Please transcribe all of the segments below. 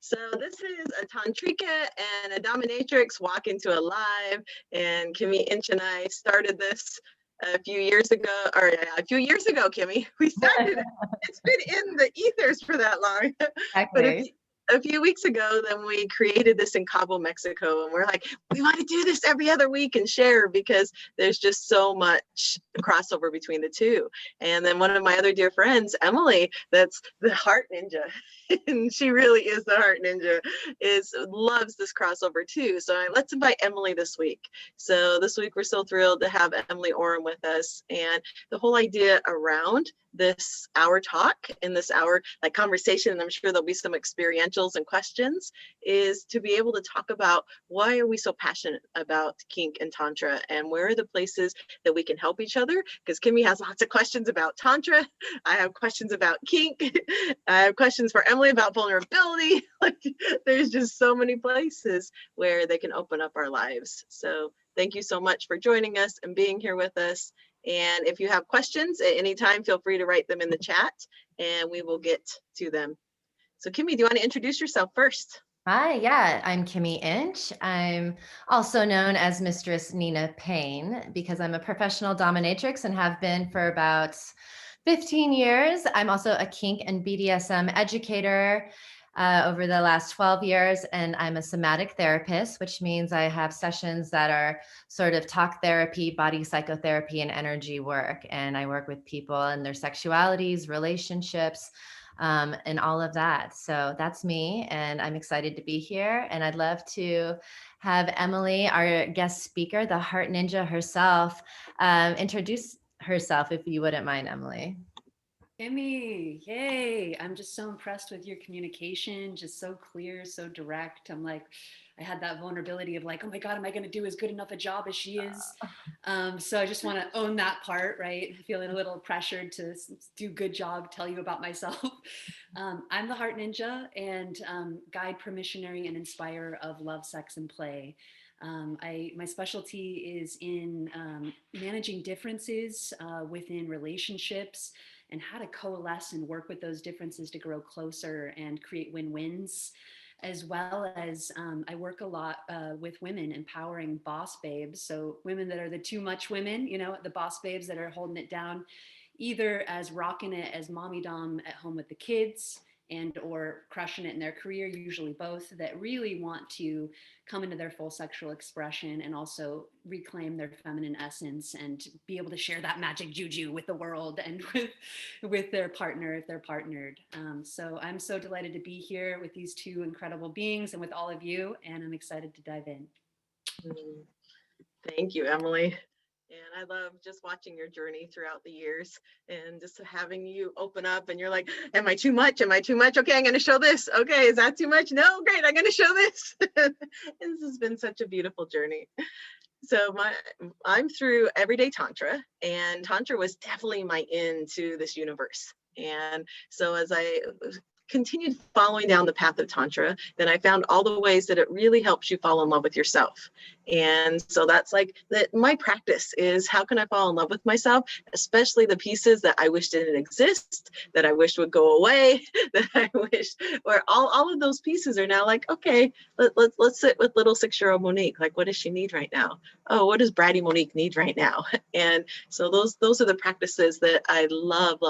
So this is a Tantrika and a Dominatrix walk into a live, and Kimmy Inch and I started this a few years ago, Kimmy. We started it. It's been in the ethers for that long. But Exactly. a few weeks ago, then we created this in Cabo, Mexico, and we're like, we want to do this every other week and share because there's just so much crossover between the two. And then one of my other dear friends, Emily, that's the heart ninja, and she really is the heart ninja, is loves this crossover too. So let's invite Emily this week. So this week we're so thrilled to have Emily Oram with us, and the whole idea around this hour talk in this hour like conversation, and I'm sure there'll be some experientials and questions, is to be able to talk about why are we so passionate about kink and tantra, and where are the places that we can help each other, because Kimmy has lots of questions about tantra, I have questions about kink, I have questions for Emily about vulnerability. Like, there's just so many places where they can open up our lives. So thank you so much for joining us and being here with us. And if you have questions at any time, feel free to write them in the chat and we will get to them. So Kimmy, do you want to introduce yourself first? Hi, yeah, I'm Kimmy Inch. I'm also known as Mistress Nina Payne because I'm a professional dominatrix and have been for about 15 years. I'm also a kink and BDSM educator over the last 12 years, and I'm a somatic therapist, which means I have sessions that are sort of talk therapy, body psychotherapy, and energy work. And I work with people and their sexualities, relationships, and all of that. So that's me, and I'm excited to be here. And I'd love to have Emily, our guest speaker, the Heart Ninja herself, introduce herself, if you wouldn't mind, Emily. Kimmy, yay. I'm just so impressed with your communication, just so clear, so direct. I'm like, I had that vulnerability of like, oh my God, am I going to do as good enough a job as she is? So I just want to own that part, right? Feeling a little pressured to do good job, tell you about myself. I'm the Heart Ninja and guide, permissionary, and inspire of love, sex, and play. My specialty is in managing differences within relationships and how to coalesce and work with those differences to grow closer and create win-wins, as well as I work a lot with women empowering boss babes. So women that are the too much women, you know, the boss babes that are holding it down, either as rocking it as mommy dom at home with the kids and or crushing it in their career, usually both, that really want to come into their full sexual expression and also reclaim their feminine essence and be able to share that magic juju with the world and with their partner if they're partnered. So I'm so delighted to be here with these two incredible beings and with all of you, and I'm excited to dive in. Thank you, Emily. And I love just watching your journey throughout the years and just having you open up and you're like, am I too much? Am I too much? Okay, I'm going to show this. Okay, is that too much? No, great, I'm going to show this. This has been such a beautiful journey. So I'm through Everyday Tantra, and Tantra was definitely my into this universe. And so as I continued following down the path of Tantra, then I found all the ways that it really helps you fall in love with yourself. And so that's like that. My practice is how can I fall in love with myself, especially the pieces that I wish didn't exist, that I wish would go away, that I wish, where all of those pieces are now like, okay, let's sit with little 6-year-old Monique. Like, what does she need right now? Oh, what does bratty Monique need right now? And so those are the practices that I love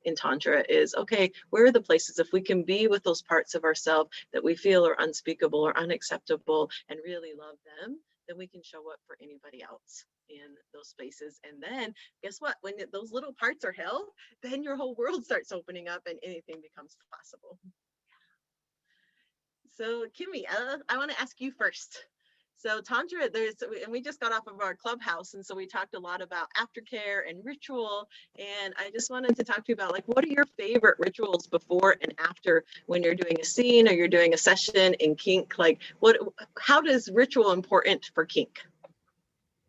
in Tantra is, okay, where are the places if we can be with those parts of ourselves that we feel are unspeakable or unacceptable and really love them, then we can show up for anybody else in those spaces. And then guess what? When those little parts are held, then your whole world starts opening up and anything becomes possible. So Kimmy, I want to ask you first. So Tantra, and we just got off of our clubhouse, and so we talked a lot about aftercare and ritual. And I just wanted to talk to you about, like, what are your favorite rituals before and after when you're doing a scene or you're doing a session in kink? Like, how does ritual important for kink?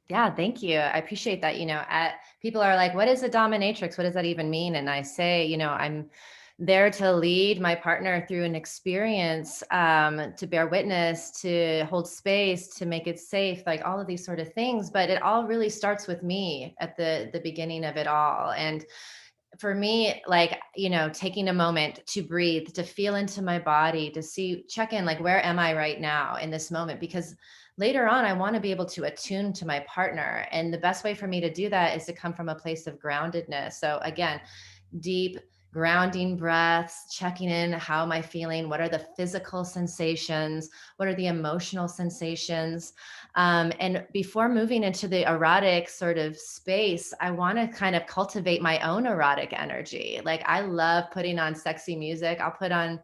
Yeah, thank you. I appreciate that. People are like, what is a dominatrix? What does that even mean? And I say, I'm there to lead my partner through an experience, to bear witness, to hold space, to make it safe, like all of these sort of things. But it all really starts with me at the beginning of it all. And for me, like, taking a moment to breathe, to feel into my body, to check in, like, where am I right now in this moment? Because later on, I want to be able to attune to my partner. And the best way for me to do that is to come from a place of groundedness. So again, deep grounding breaths, checking in, how am I feeling? What are the physical sensations? What are the emotional sensations? And before moving into the erotic sort of space, I want to kind of cultivate my own erotic energy. Like, I love putting on sexy music. I'll put on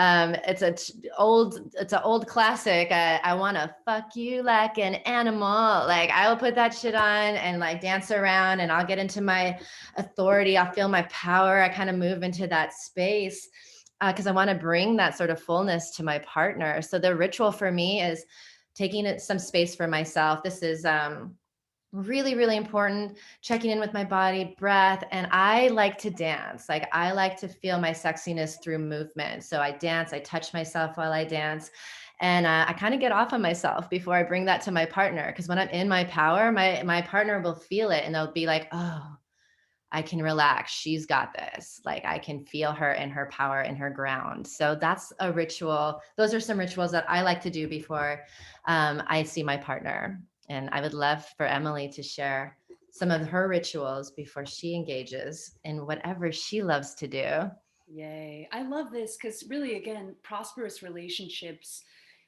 it's an old classic. I want to fuck you like an animal. Like, I will put that shit on and like dance around, and I'll get into my authority. I'll feel my power. I kind of move into that space because I want to bring that sort of fullness to my partner. So the ritual for me is taking some space for myself. This is really, really important, checking in with my body, breath. And I like to dance. Like, I like to feel my sexiness through movement. So I dance, I touch myself while I dance. And I kind of get off on myself before I bring that to my partner. Because when I'm in my power, my partner will feel it and they'll be like, oh, I can relax. She's got this. Like, I can feel her in her power, in her ground. So that's a ritual. Those are some rituals that I like to do before I see my partner. And I would love for Emily to share some of her rituals before she engages in whatever she loves to do. Yay. I love this because really, again, prosperous relationships,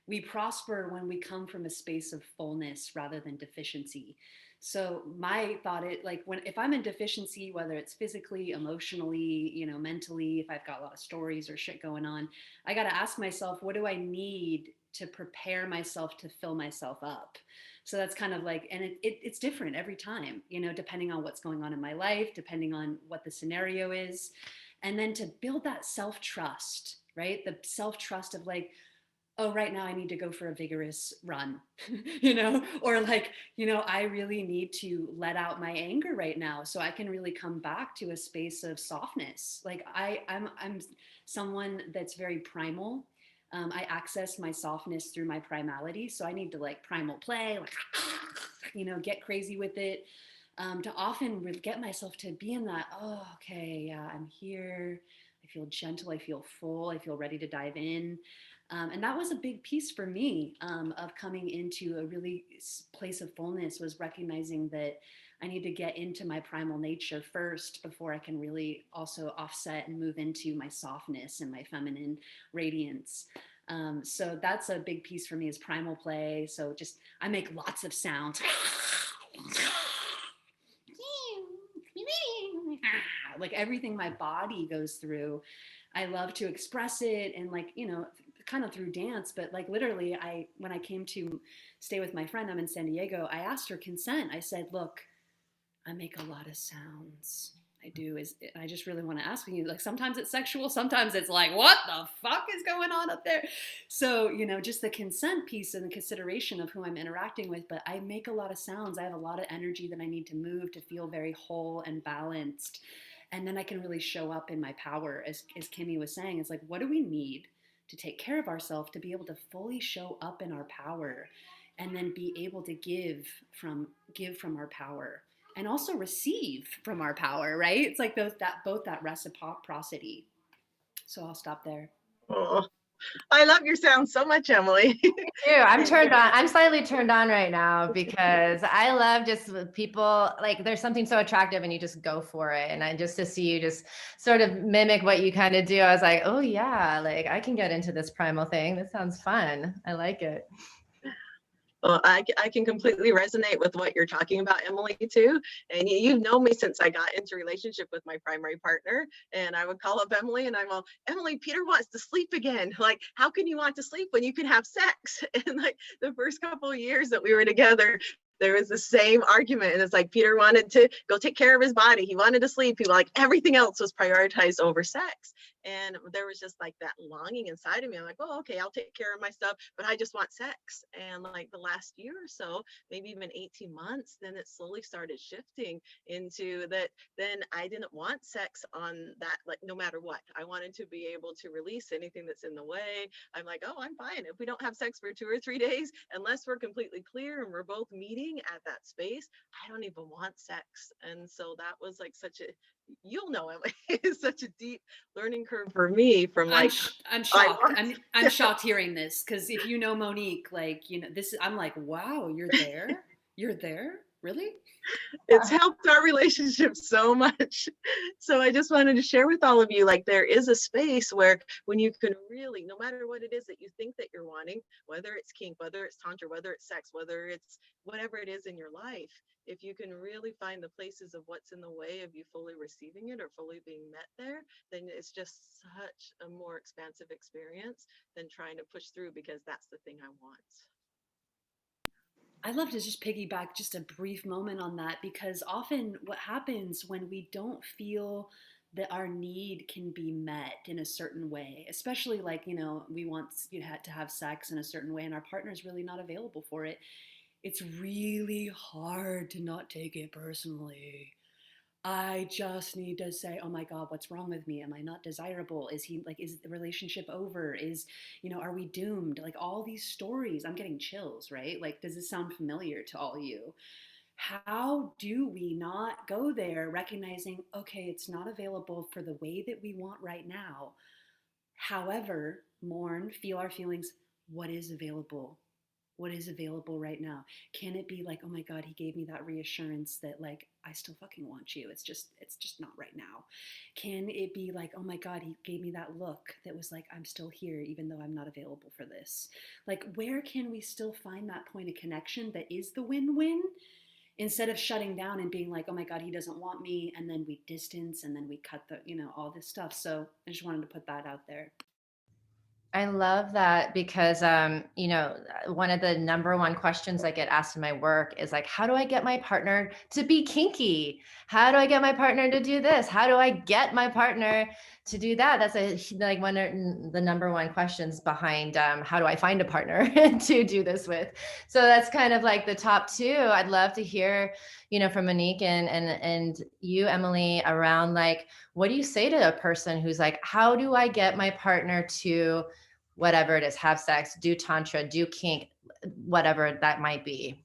we prosper when we come from a space of fullness rather than deficiency. So my thought it like when if I'm in deficiency, whether it's physically, emotionally, mentally, if I've got a lot of stories or shit going on, I got to ask myself, what do I need to prepare myself to fill myself up? So that's kind of like, and it's different every time, depending on what's going on in my life, depending on what the scenario is. And then to build that self-trust, right? The self-trust of like, oh, right now I need to go for a vigorous run, or like, I really need to let out my anger right now so I can really come back to a space of softness. Like I'm someone that's very primal. I access my softness through my primality. So I need to like primal play, like, get crazy with it. To often get myself to be in that, oh, okay, yeah, I'm here. I feel gentle. I feel full. I feel ready to dive in. And that was a big piece for me of coming into a really place of fullness, was recognizing that I need to get into my primal nature first before I can really also offset and move into my softness and my feminine radiance. So that's a big piece for me, is primal play. So just, I make lots of sounds. Like everything my body goes through, I love to express it, and like, kind of through dance. But like literally, when I came to stay with my friend, I'm in San Diego, I asked her consent. I said, look, I make a lot of sounds. I do. I just really want to ask you, like, sometimes it's sexual, sometimes it's like, what the fuck is going on up there? So, just the consent piece and the consideration of who I'm interacting with. But I make a lot of sounds. I have a lot of energy that I need to move to feel very whole and balanced. And then I can really show up in my power. As Kimmy was saying, it's like, what do we need to take care of ourselves, to be able to fully show up in our power, and then be able to give from our power, and also receive from our power, right? It's like both that reciprocity. So I'll stop there. Oh, I love your sound so much, Emily. Too. I'm turned on. I'm slightly turned on right now because I love just people, like, there's something so attractive and you just go for it. And I just to see you just sort of mimic what you kind of do, I was like, oh yeah, like I can get into this primal thing. This sounds fun. I like it. Well, I can completely resonate with what you're talking about, Emily, too. And you've known me since I got into relationship with my primary partner. And I would call up Emily and I'm all, Emily, Peter wants to sleep again. Like, how can you want to sleep when you can have sex? And like the first couple of years that we were together, there was the same argument. And it's like Peter wanted to go take care of his body. He wanted to sleep. He like everything else was prioritized over sex. And there was just like that longing inside of me. I'm like, oh, okay, I'll take care of my stuff, but I just want sex. And like the last year or so, maybe even 18 months, then it slowly started shifting into that. Then I didn't want sex on that, like no matter what. I wanted to be able to release anything that's in the way. I'm like, oh, I'm fine. If we don't have sex for 2 or 3 days, unless we're completely clear and we're both meeting at that space, I don't even want sex. And so that was like such a you'll know, Emily, it's such a deep learning curve for me from like, I'm I shocked. want. I'm shocked hearing this because if you know Monique, like this, I'm like, wow, you're there, really? It's helped our relationship so much. So I just wanted to share with all of you, like there is a space where when you can really, no matter what it is that you think that you're wanting, whether it's kink, whether it's tantra, whether it's sex, whether it's whatever it is in your life, if you can really find the places of what's in the way of you fully receiving it or fully being met there, then it's just such a more expansive experience than trying to push through because that's the thing I want. I'd love to just piggyback just a brief moment on that because often what happens when we don't feel that our need can be met in a certain way, especially like, we want you had to have sex in a certain way and our partner is really not available for it. It's really hard to not take it personally. I just need to say, oh my God, what's wrong with me? Am I not desirable? Is the relationship over? Are we doomed? Like all these stories, I'm getting chills, right? Like, does this sound familiar to all you? How do we not go there recognizing, okay, it's not available for the way that we want right now? However, mourn, feel our feelings. What is available? What is available right now? Can it be like, oh my God, he gave me that reassurance that like I still fucking want you. It's just not right now. Can it be like, oh my God, he gave me that look that was like, I'm still here even though I'm not available for this. Like where can we still find that point of connection that is the win-win? Instead of shutting down and being like, oh my God, he doesn't want me, and then we distance and then we cut all this stuff. So I just wanted to put that out there. I love that because, one of the number one questions I get asked in my work is like, how do I get my partner to be kinky? How do I get my partner to do this? How do I get my partner to do that? That's like one of the number one questions behind how do I find a partner to do this with? So that's kind of like the top two. I'd love to hear, from Monique and you, Emily, around like, what do you say to a person who's like, how do I get my partner to whatever it is, have sex, do tantra, do kink, whatever that might be?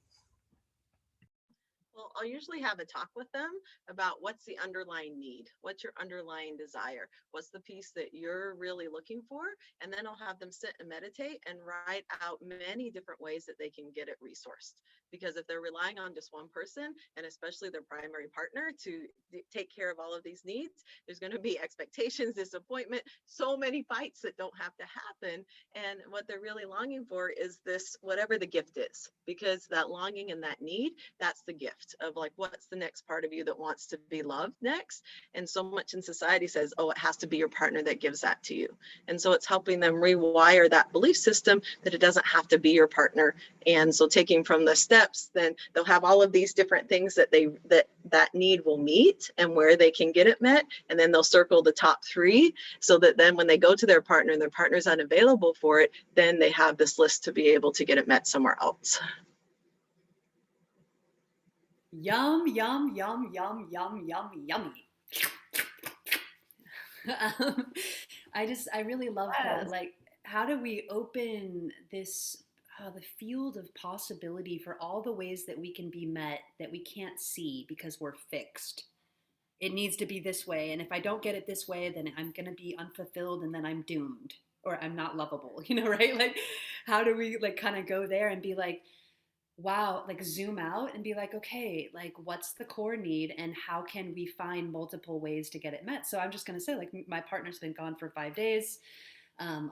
Well, I'll usually have a talk with them about what's the underlying need, what's your underlying desire, what's the piece that you're really looking for, and then I'll have them sit and meditate and write out many different ways that they can get it resourced. Because if they're relying on just one person, and especially their primary partner, to take care of all of these needs, there's going to be expectations, disappointment, so many fights that don't have to happen. And what they're really longing for is this, whatever the gift is, because that longing and that need, that's the gift of like, what's the next part of you that wants to be loved next? And so much in society says, oh, it has to be your partner that gives that to you. And so it's helping them rewire that belief system that it doesn't have to be your partner. And so taking from the steps, then they'll have all of these different things that that need will meet and where they can get it met. And then they'll circle the top three so that then when they go to their partner and their partner's unavailable for it, then they have this list to be able to get it met somewhere else. Yum, yum, yum, yum, yum, yum, yummy. I really love that. Yes. Like, how do we open this, the field of possibility for all the ways that we can be met that we can't see because we're fixed? It needs to be this way. And if I don't get it this way, then I'm going to be unfulfilled and then I'm doomed or I'm not lovable, right? Like, how do we like kind of go there and be like, wow, like zoom out and be like, okay, like what's the core need and how can we find multiple ways to get it met? So I'm just going to say, like, my partner's been gone for 5 days, on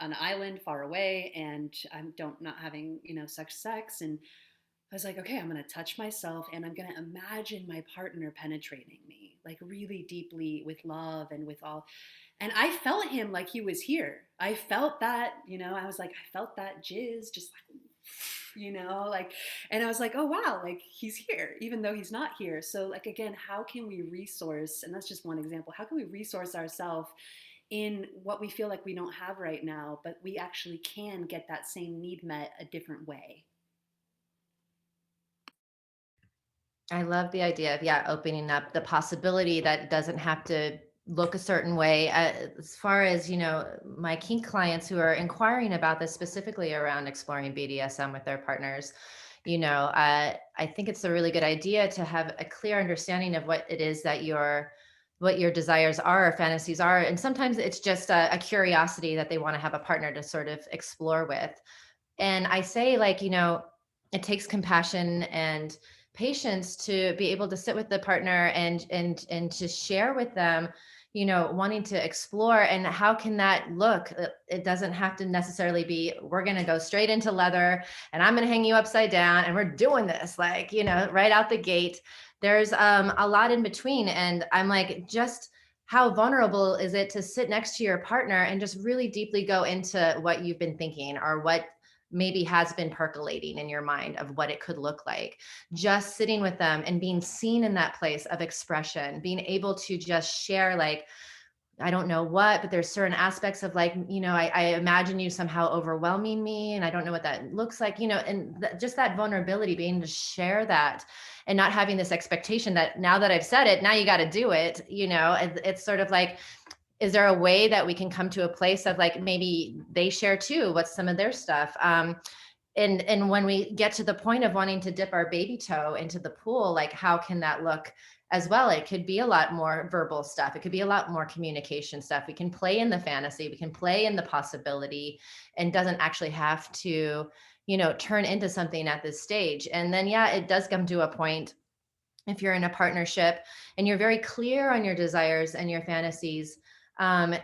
an island far away, and I'm don't not having, such sex. And I was like, okay, I'm going to touch myself and I'm going to imagine my partner penetrating me like really deeply with love and with all. And I felt him like he was here. I felt that, I was like, I felt that jizz just like, like, and I was like, oh wow, like he's here even though he's not here. So like, again, how can we resource, and that's just one example, how can we resource ourselves in what we feel like we don't have right now, but we actually can get that same need met a different way? I love the idea of, yeah, opening up the possibility that it doesn't have to look a certain way. As far as, my kink clients who are inquiring about this specifically around exploring BDSM with their partners, I think it's a really good idea to have a clear understanding of what it is that what your desires are or fantasies are. And sometimes it's just a curiosity that they want to have a partner to sort of explore with. And I say, like, it takes compassion and patience to be able to sit with the partner and to share with them, wanting to explore. And how can that look? It doesn't have to necessarily be, we're going to go straight into leather and I'm going to hang you upside down and we're doing this, like, right out the gate. There's a lot in between. And I'm like, just how vulnerable is it to sit next to your partner and just really deeply go into what you've been thinking, or what maybe has been percolating in your mind of what it could look like. Just sitting with them and being seen in that place of expression, being able to just share, like, I don't know what, but there's certain aspects of, like, I imagine you somehow overwhelming me and I don't know what that looks like, and just that vulnerability, being able to share that and not having this expectation that now that I've said it, now you got to do it. It's sort of like, is there a way that we can come to a place of, like, maybe they share too, what's some of their stuff? And when we get to the point of wanting to dip our baby toe into the pool, like, how can that look as well? It could be a lot more verbal stuff. It could be a lot more communication stuff. We can play in the fantasy, we can play in the possibility, and doesn't actually have to, turn into something at this stage. And then, yeah, it does come to a point, if you're in a partnership and you're very clear on your desires and your fantasies, and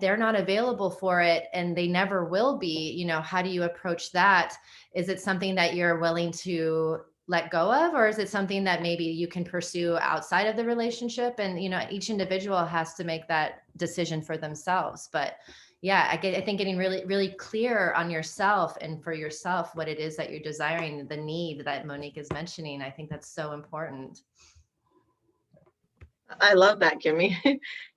they're not available for it and they never will be, how do you approach that? Is it something that you're willing to let go of, or is it something that maybe you can pursue outside of the relationship? And each individual has to make that decision for themselves. But yeah, I think getting really, really clear on yourself and for yourself what it is that you're desiring, the need that Monique is mentioning, I think that's so important. I love that, Kimmy.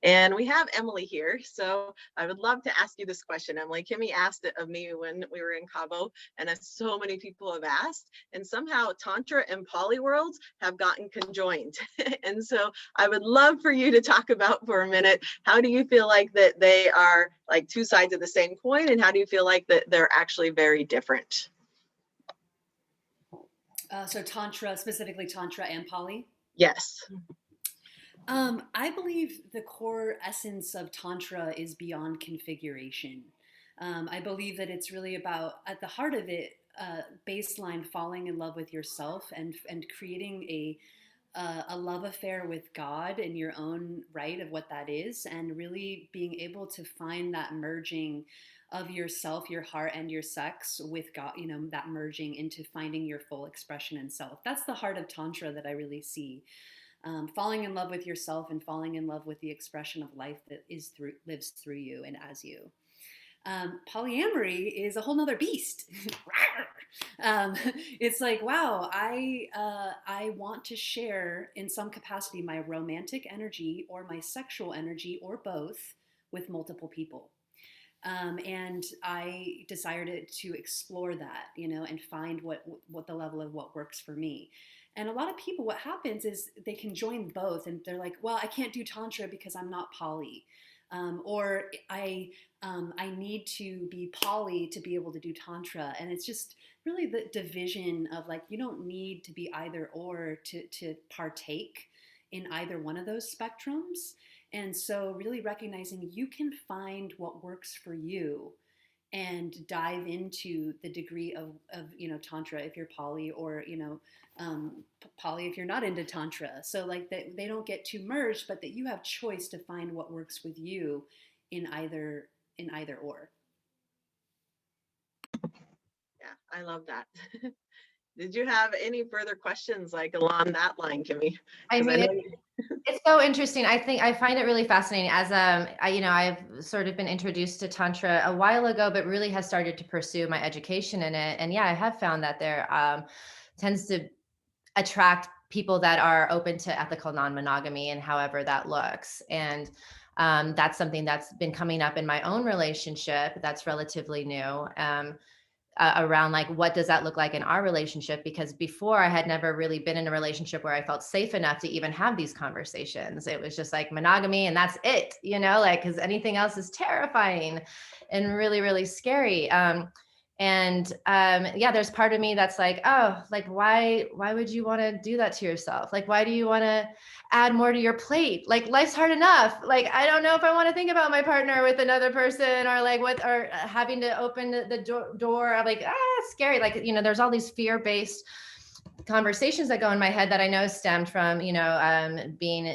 And we have Emily here. So I would love to ask you this question, Emily. Kimmy asked it of me when we were in Cabo, and as so many people have asked, and somehow Tantra and poly worlds have gotten conjoined. And so I would love for you to talk about for a minute, how do you feel like that they are like two sides of the same coin, and how do you feel like that they're actually very different? So Tantra, specifically Tantra and poly? Yes. I believe the core essence of Tantra is beyond configuration. I believe that it's really about, at the heart of it, baseline falling in love with yourself and creating a love affair with God in your own right of what that is, and really being able to find that merging of yourself, your heart, and your sex with God, that merging into finding your full expression and self. That's the heart of Tantra that I really see. Falling in love with yourself and falling in love with the expression of life that lives through you and as you. Polyamory is a whole nother beast. It's like, wow, I want to share in some capacity my romantic energy or my sexual energy or both with multiple people. And I decided to explore that, and find what the level of what works for me. And a lot of people, what happens is they can join both, and they're like, well, I can't do Tantra because I'm not poly. Or I need to be poly to be able to do Tantra. And it's just really the division of, like, you don't need to be either or to partake in either one of those spectrums. And so really recognizing you can find what works for you and dive into the degree of Tantra if you're poly, or poly if you're not into Tantra. So, like, that they don't get too merged, but that you have choice to find what works with you in either or. Yeah, I love that. Did you have any further questions like along that line, Kimmy? I mean, know it's so interesting. I find it really fascinating, as I've sort of been introduced to Tantra a while ago, but really has started to pursue my education in it. And yeah, I have found that there tends to attract people that are open to ethical non-monogamy, and however that looks. And that's something that's been coming up in my own relationship that's relatively new. Around, like, what does that look like in our relationship? Because before, I had never really been in a relationship where I felt safe enough to even have these conversations. It was just like monogamy and that's it, like, because anything else is terrifying and really, really scary. And yeah, there's part of me that's like, oh, like why would you want to do that to yourself? Like, why do you want to add more to your plate? Like, life's hard enough. Like, I don't know if I want to think about my partner with another person, or like what, or having to open the door. I'm like, scary. Like, there's all these fear-based conversations that go in my head that I know stemmed from, being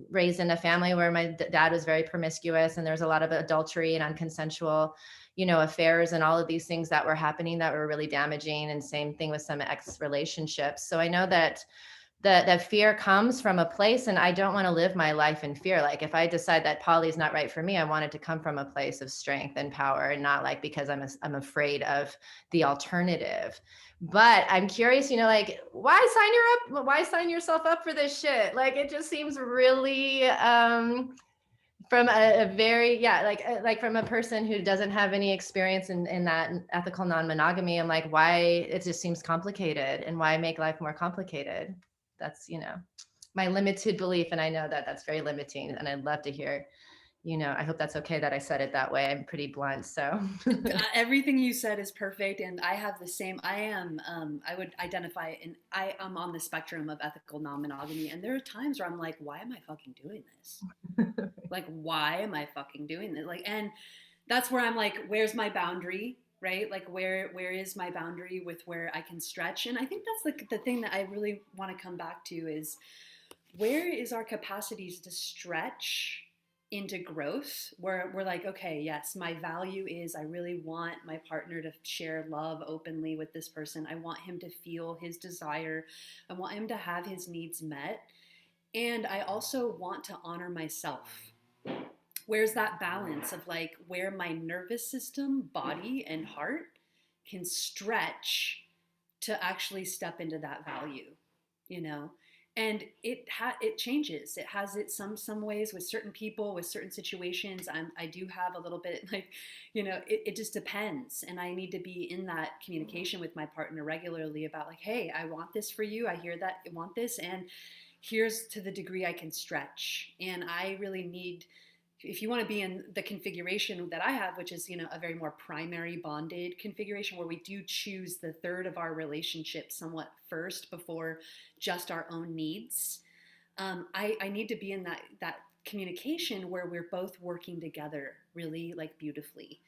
raised in a family where my dad was very promiscuous, and there was a lot of adultery and unconsensual, affairs and all of these things that were happening that were really damaging. And same thing with some ex relationships. So I know that that fear comes from a place, and I don't want to live my life in fear. Like, if I decide that poly is not right for me, I want it to come from a place of strength and power, and not like because I'm afraid of the alternative. But I'm curious, like, why sign yourself up for this shit? Like, it just seems really from a very, like from a person who doesn't have any experience in that ethical non-monogamy. I'm like, why? It just seems complicated, and why make life more complicated? That's, my limited belief. And I know that that's very limiting, and I'd love to hear, I hope that's okay that I said it that way. I'm pretty blunt. So everything you said is perfect. And I have the same, I would identify, and I am on the spectrum of ethical non-monogamy. And there are times where I'm like, why am I fucking doing this? Like, why am I fucking doing this? Like, and that's where I'm like, where's my boundary? Right? Like, where is my boundary with where I can stretch? And I think that's like the thing that I really want to come back to is, where is our capacities to stretch into growth, where we're like, okay, yes, my value is I really want my partner to share love openly with this person. I want him to feel his desire. I want him to have his needs met. And I also want to honor myself. Where's that balance of like where my nervous system, body, and heart can stretch to actually step into that value, And it changes. It has it some ways with certain people, with certain situations. I do have a little bit like, it just depends. And I need to be in that communication with my partner regularly about like, hey, I want this for you. I hear that I want this, and here's to the degree I can stretch. And I really need, if you want to be in the configuration that I have, which is, a very more primary bonded configuration, where we do choose the third of our relationship somewhat first before just our own needs, I need to be in that communication where we're both working together really like beautifully,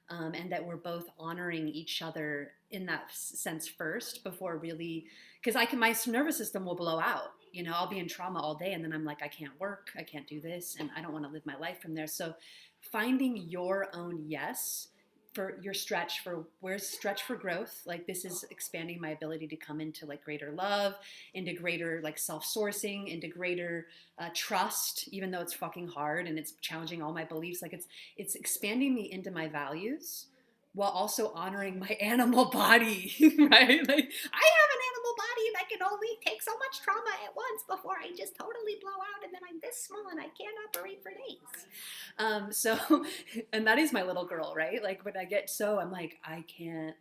and that we're both honoring each other in that sense first before really, because my nervous system will blow out. I'll be in trauma all day, and then I'm like, I can't work, I can't do this, and I don't want to live my life from there. So finding your own yes for your stretch, for where's stretch for growth, like this is expanding my ability to come into like greater love, into greater like self-sourcing, into greater trust, even though it's fucking hard and it's challenging all my beliefs. Like it's expanding me into my values while also honoring my animal body, right? Like, I have an animal body that can only take so much trauma at once before I just totally blow out, and then I'm this small and I can't operate for days. So, and that is my little girl, right? Like, when I get I'm like, I can't,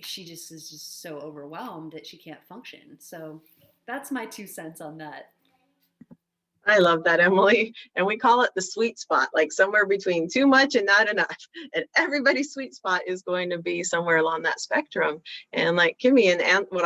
she just is just so overwhelmed that she can't function. So that's my 2 cents on that. I love that, Emily. And we call it the sweet spot, like somewhere between too much and not enough. And everybody's sweet spot is going to be somewhere along that spectrum. And like Kimmy, and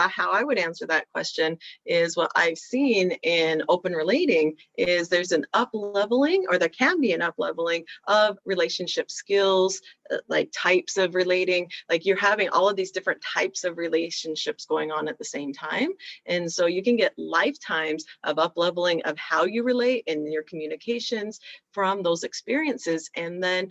how I would answer that question is, what I've seen in open relating is there's an up leveling, or there can be an up leveling of relationship skills, like types of relating. Like, you're having all of these different types of relationships going on at the same time. And so you can get lifetimes of up leveling of how you relate in your communications from those experiences. And then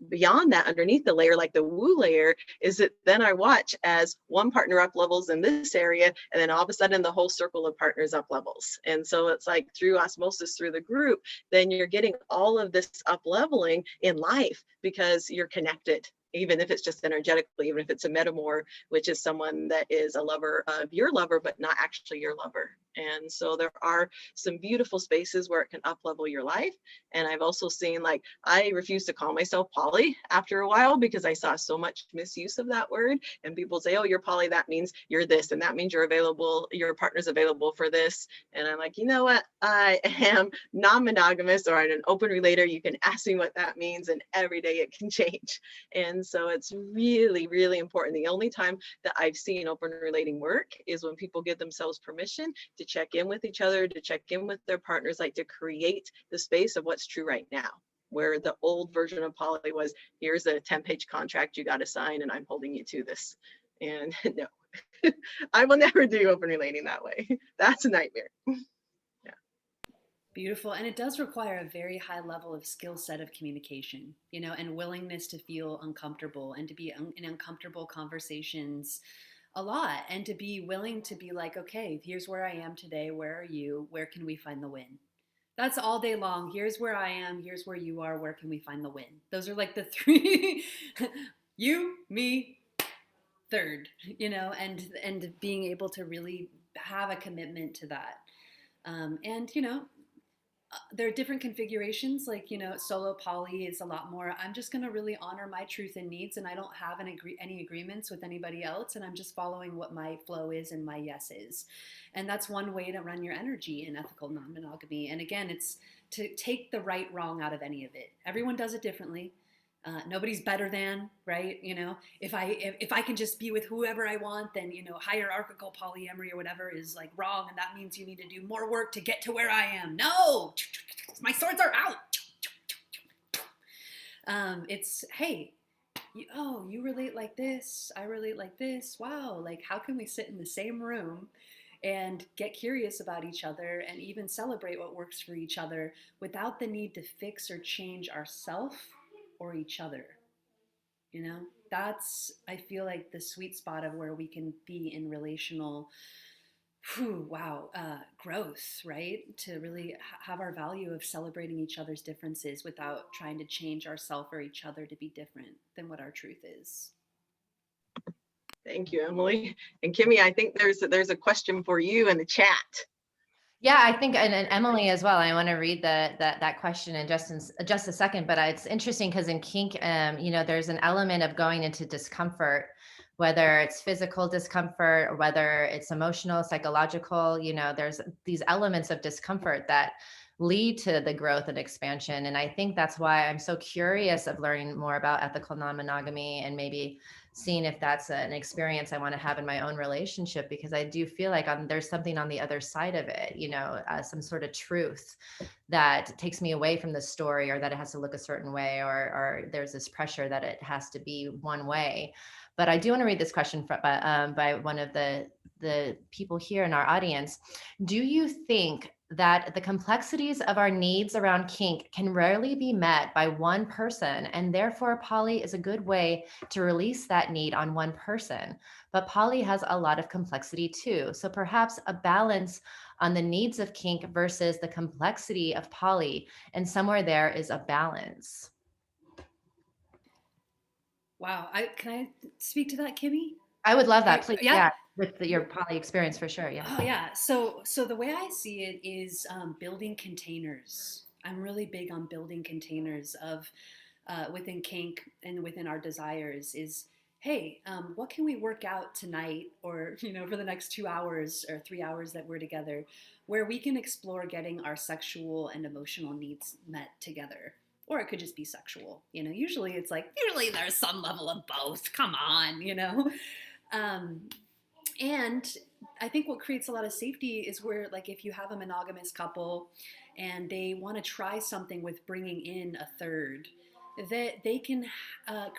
beyond that, underneath the layer, like the woo layer, is that then I watch as one partner up levels in this area, and then all of a sudden the whole circle of partners up levels. And so it's like through osmosis through the group, then you're getting all of this up leveling in life because you're connected. Even if it's just energetically, even if it's a metamor, which is someone that is a lover of your lover, but not actually your lover. And so there are some beautiful spaces where it can up level your life. And I've I've also seen, like, I refused to call myself poly after a while because I saw so much misuse of that word. And people say, oh, you're poly, that means you're this, and that means you're available, your partner's available for this. And I'm like, you know what? I am non-monogamous, or I'm an open relator. You can ask me what that means, and every day it can change. And so it's really, really important. The only time that I've seen open relating work is when people give themselves permission to check in with each other, to check in with their partners, like to create the space of what's true right now. Where the old version of poly was, here's a 10-page contract you got to sign, and I'm holding you to this. And no, I will never do open relating that way. That's a nightmare. Beautiful. And it does require a very high level of skill set of communication, you know, and willingness to feel uncomfortable and to be in uncomfortable conversations a lot, and to be willing to be like, okay, here's where I am today. Where are you? Where can we find the win? That's all day long. Here's where I am. Here's where you are. Where can we find the win? Those are like the three you, me, third, you know, and being able to really have a commitment to that. And, you know, there are different configurations, like, you know, solo poly is a lot more, I'm just going to really honor my truth and needs, and I don't have any agreements with anybody else, and I'm just following what my flow is and my yes is. And that's one way to run your energy in ethical non-monogamy. And again, it's to take the right wrong out of any of it. Everyone does it differently. Nobody's better than, right? You know, if I can just be with whoever I want, then, you know, hierarchical polyamory or whatever is like wrong, and that means you need to do more work to get to where I am. No, my swords are out. It's, hey, you relate like this, I relate like this. Wow, like how can we sit in the same room and get curious about each other and even celebrate what works for each other without the need to fix or change ourselves or each other? You know, that's, I feel like, the sweet spot of where we can be in relational growth, right? To really have our value of celebrating each other's differences without trying to change ourselves or each other to be different than what our truth is. Thank you, Emily. And Kimmy, I think there's a question for you in the chat. Yeah, I think, and Emily as well. I want to read that question in just a second, but it's interesting because in kink, you know, there's an element of going into discomfort, whether it's physical discomfort or whether it's emotional, psychological. You know, there's these elements of discomfort that lead to the growth and expansion. And I think that's why I'm so curious of learning more about ethical non-monogamy and maybe seeing if that's an experience I want to have in my own relationship, because I do feel like there's something on the other side of it, you know, some sort of truth that takes me away from the story, or that it has to look a certain way, or there's this pressure that it has to be one way. But I do want to read this question by one of the people here in our audience. Do you think that the complexities of our needs around kink can rarely be met by one person, and therefore poly is a good way to release that need on one person? But poly has a lot of complexity too. So perhaps a balance on the needs of kink versus the complexity of poly, and somewhere there is a balance. Wow. Can I speak to that, Kimmy? I would love that, please. Yeah. With your poly experience, for sure. Yeah. Oh yeah. So the way I see it is building containers. I'm really big on building containers of within kink and within our desires. Is, hey, what can we work out tonight, or, you know, for the next 2 hours or 3 hours that we're together, where we can explore getting our sexual and emotional needs met together. Or it could just be sexual. You know, usually there's some level of both. Come on, you know. And I think what creates a lot of safety is where, like, if you have a monogamous couple and they want to try something with bringing in a third, that they can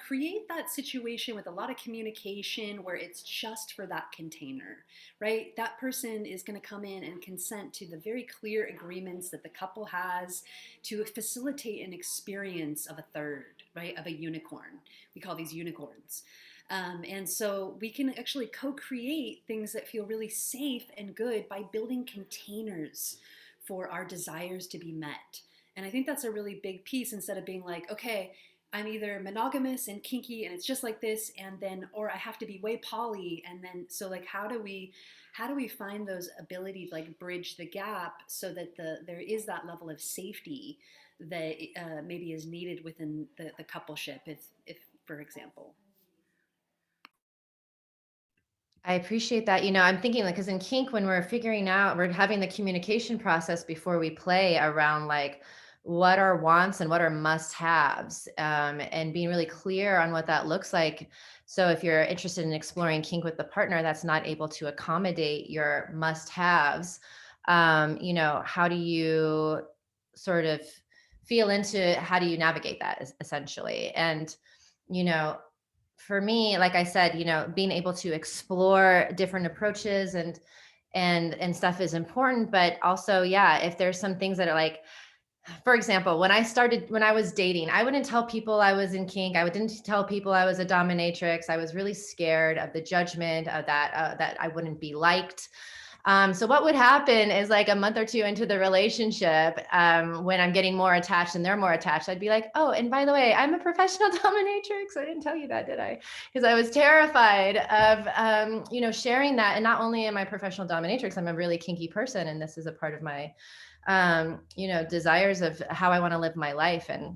create that situation with a lot of communication where it's just for that container, right? That person is going to come in and consent to the very clear agreements that the couple has to facilitate an experience of a third, right? Of a unicorn. We call these unicorns. And so we can actually co-create things that feel really safe and good by building containers for our desires to be met. And I think that's a really big piece, instead of being like, okay, I'm either monogamous and kinky and it's just like this, and then, or I have to be way poly. And then, so like, how do we find those abilities, like bridge the gap so that there is that level of safety that maybe is needed within the coupleship, if for example. I appreciate that. I'm thinking like, because in kink, when we're figuring out, we're having the communication process before we play around like what are wants and what are must haves, and being really clear on what that looks like. So if you're interested in exploring kink with the partner that's not able to accommodate your must haves, how do you sort of feel into how do you navigate that essentially? And, you know, for me, like I said, being able to explore different approaches and stuff is important. But also, yeah, if there's some things that are like, for example, when I was dating, I wouldn't tell people I was in kink. I didn't tell people I was a dominatrix. I was really scared of the judgment of that I wouldn't be liked. So what would happen is like a month or two into the relationship, when I'm getting more attached and they're more attached, I'd be like, oh, and by the way, I'm a professional dominatrix. I didn't tell you that, did I? Because I was terrified of, sharing that. And not only am I professional dominatrix, I'm a really kinky person. And this is a part of my, desires of how I want to live my life. And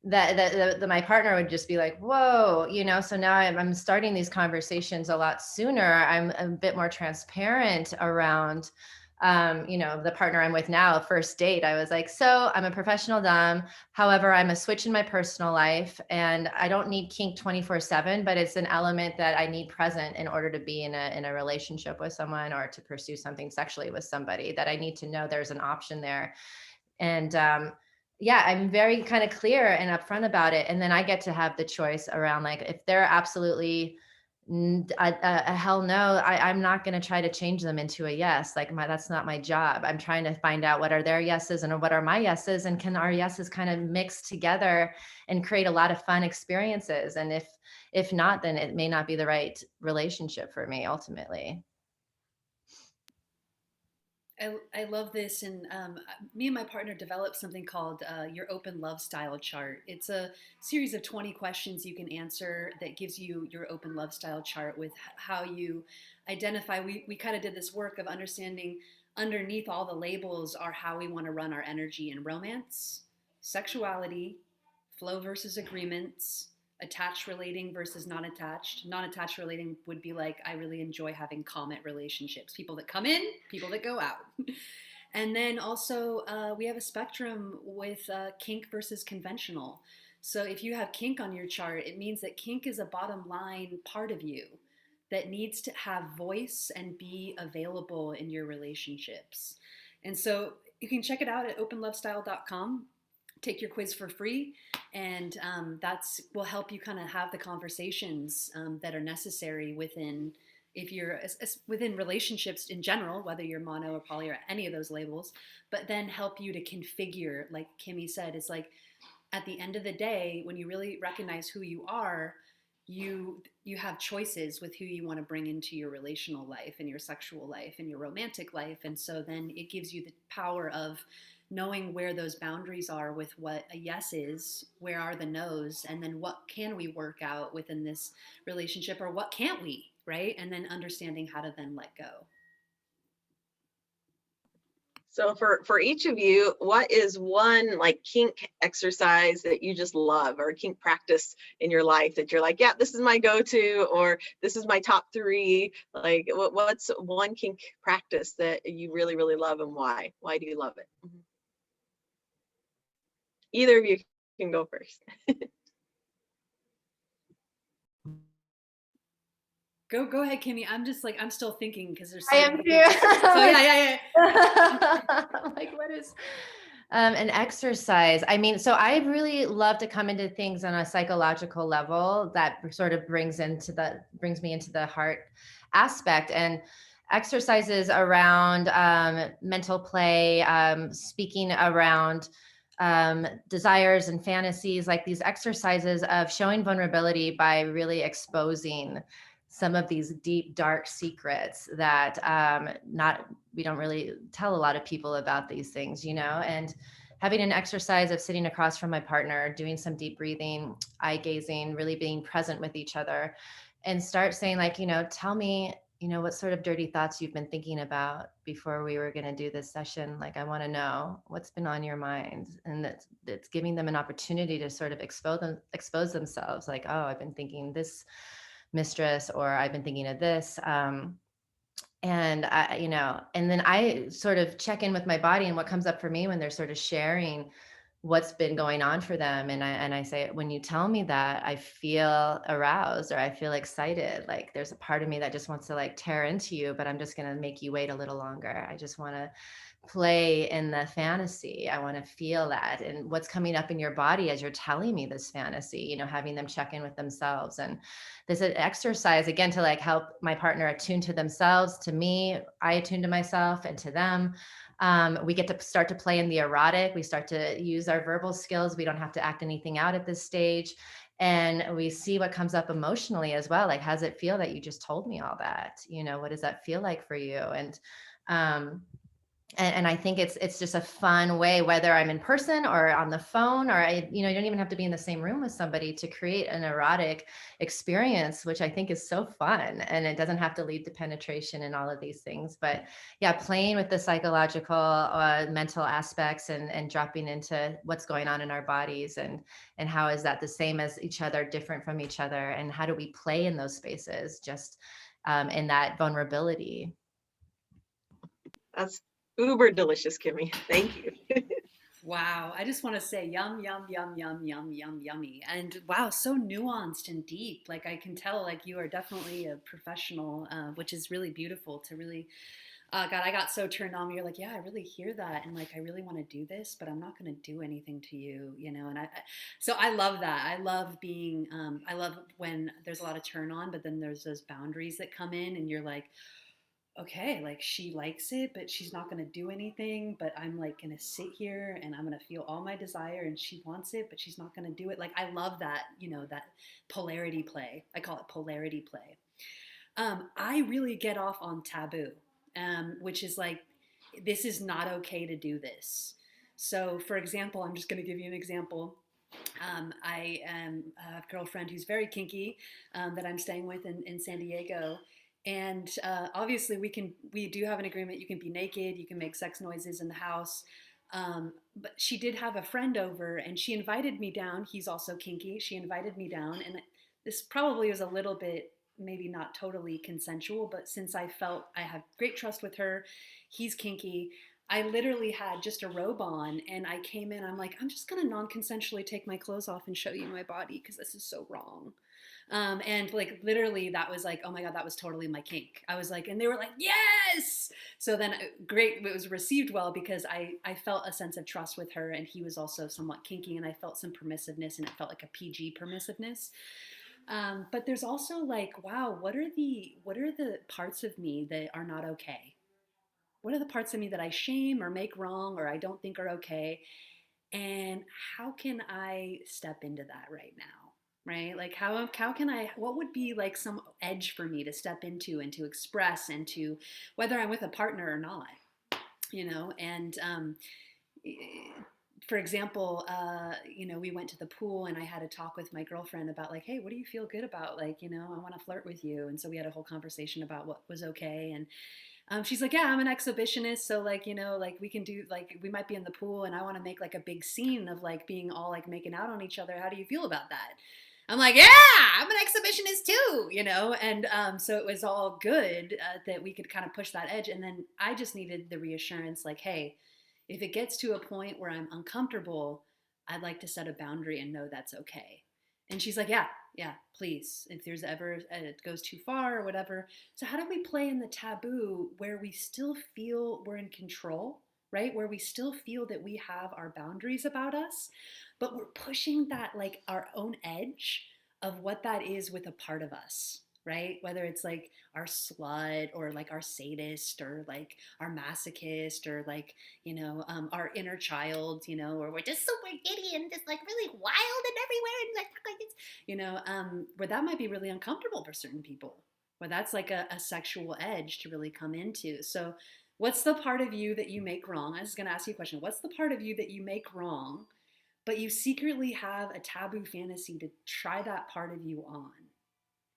that my partner would just be like, whoa, so now I'm starting these conversations a lot sooner. I'm a bit more transparent around, the partner I'm with now. First date, I was like, so I'm a professional dom. However, I'm a switch in my personal life and I don't need kink 24/7, but it's an element that I need present in order to be in a relationship with someone or to pursue something sexually with somebody, that I need to know there's an option there. And, yeah, I'm very kind of clear and upfront about it. And then I get to have the choice around like, if they're absolutely a hell no, I'm not going to try to change them into a yes. Like that's not my job. I'm trying to find out what are their yeses and what are my yeses, and can our yeses kind of mix together and create a lot of fun experiences. And if not, then it may not be the right relationship for me ultimately. I love this, and me and my partner developed something called your open love style chart. It's a series of 20 questions you can answer that gives you your open love style chart with how you identify. We kind of did this work of understanding underneath all the labels are how we want to run our energy in romance, sexuality, flow versus agreements, attached relating versus non-attached. Non-attached relating would be like, I really enjoy having comet relationships, people that come in, people that go out. And then also we have a spectrum with kink versus conventional. So if you have kink on your chart, it means that kink is a bottom line part of you that needs to have voice and be available in your relationships. And so you can check it out at openlovestyle.com. Take your quiz for free, and that's will help you kind of have the conversations that are necessary within, if you're within relationships in general, whether you're mono or poly or any of those labels, but then help you to configure, like Kimmy said, it's like at the end of the day, when you really recognize who you are, you have choices with who you want to bring into your relational life and your sexual life and your romantic life. And so then it gives you the power of knowing where those boundaries are with what a yes is, where are the no's, and then what can we work out within this relationship, or what can't we, right? And then understanding how to then let go. So for each of you, what is one like kink exercise that you just love, or kink practice in your life that you're like, yeah, this is my go-to, or this is my top 3? Like what's one kink practice that you really, really love, and why? Why do you love it? Mm-hmm. Either of you can go first. Go ahead, Kimmy. I'm just like, I'm still thinking because there's I am too. So yeah. I'm like, what is an exercise? I mean, so I really love to come into things on a psychological level that sort of brings me into the heart aspect, and exercises around mental play, speaking around desires and fantasies, like these exercises of showing vulnerability by really exposing some of these deep, dark secrets that we don't really tell a lot of people about these things, and having an exercise of sitting across from my partner, doing some deep breathing, eye gazing, really being present with each other, and start saying like, tell me, what sort of dirty thoughts you've been thinking about before we were going to do this session. Like, I want to know what's been on your mind, and that's giving them an opportunity to sort of expose themselves. Like, oh, I've been thinking this, mistress, or I've been thinking of this. And and then I sort of check in with my body and what comes up for me when they're sort of sharing what's been going on for them. And I say, when you tell me that, I feel aroused, or I feel excited. Like, there's a part of me that just wants to like tear into you, but I'm just going to make you wait a little longer. I just want to play in the fantasy. I want to feel that. And what's coming up in your body as you're telling me this fantasy, having them check in with themselves. And this is an exercise, again, to like help my partner attune to themselves, to me, I attune to myself and to them. We get to start to play in the erotic. We start to use our verbal skills. We don't have to act anything out at this stage. And we see what comes up emotionally as well. Like, how does it feel that you just told me all that? What does that feel like for you? Um, and I think it's just a fun way, whether I'm in person or on the phone, or you don't even have to be in the same room with somebody to create an erotic experience, which I think is so fun. And it doesn't have to lead to penetration and all of these things. But yeah, playing with the psychological, mental aspects, and dropping into what's going on in our bodies, and how is that the same as each other, different from each other, and how do we play in those spaces, just in that vulnerability. That's uber delicious, Kimmy. Thank you. Wow. I just want to say yum, yum, yum, yum, yum, yum, yummy. And wow, so nuanced and deep. Like, I can tell, like, you are definitely a professional, which is really beautiful to really, God, I got so turned on. You're like, yeah, I really hear that. And like, I really want to do this, but I'm not going to do anything to you, And so I love that. I love being, I love when there's a lot of turn on, but then there's those boundaries that come in and you're like, okay, like, she likes it, but she's not going to do anything. But I'm like going to sit here and I'm going to feel all my desire, and she wants it, but she's not going to do it. Like, I love that, that polarity play. I call it polarity play. I really get off on taboo, which is like, this is not okay to do this. So, for example, I'm just going to give you an example. I am a girlfriend who's very kinky, that I'm staying with in San Diego. And obviously, we do have an agreement. You can be naked, you can make sex noises in the house. But she did have a friend over, and she invited me down. He's also kinky. She invited me down, and this probably was a little bit, maybe not totally consensual, but since I felt I have great trust with her, he's kinky. I literally had just a robe on, and I came in. I'm like, I'm just gonna non-consensually take my clothes off and show you my body because this is so wrong. And like, literally, that was like, oh my God, that was totally my kink. I was like, and they were like, yes. So then, great, it was received well because I felt a sense of trust with her, and he was also somewhat kinky, and I felt some permissiveness, and it felt like a PG permissiveness. But there's also like, wow, what are the parts of me that are not okay? What are the parts of me that I shame or make wrong or I don't think are okay? And how can I step into that right now? Right? Like, how can I, what would be like some edge for me to step into and to express, and to, whether I'm with a partner or not, and for example, we went to the pool, and I had a talk with my girlfriend about like, hey, what do you feel good about? Like, I want to flirt with you. And so we had a whole conversation about what was okay. And she's like, yeah, I'm an exhibitionist. So like, like, we can do, like, we might be in the pool and I want to make like a big scene of like being all like making out on each other. How do you feel about that? I'm like, yeah, I'm an exhibitionist too, And so it was all good, that we could kind of push that edge. And then I just needed the reassurance, like, hey, if it gets to a point where I'm uncomfortable, I'd like to set a boundary and know that's okay. And she's like, yeah, please. If there's ever, it goes too far or whatever. So how do we play in the taboo where we still feel we're in control, right? Where we still feel that we have our boundaries about us, but we're pushing that, like, our own edge of what that is with a part of us, right? Whether it's like our slut, or like our sadist, or like our masochist, or like, our inner child, or we're just super giddy and just like really wild and everywhere, and like it's, where that might be really uncomfortable for certain people, where that's like a sexual edge to really come into. So what's the part of you that you make wrong? I was going to ask you a question. What's the part of you that you make wrong, but you secretly have a taboo fantasy to try that part of you on?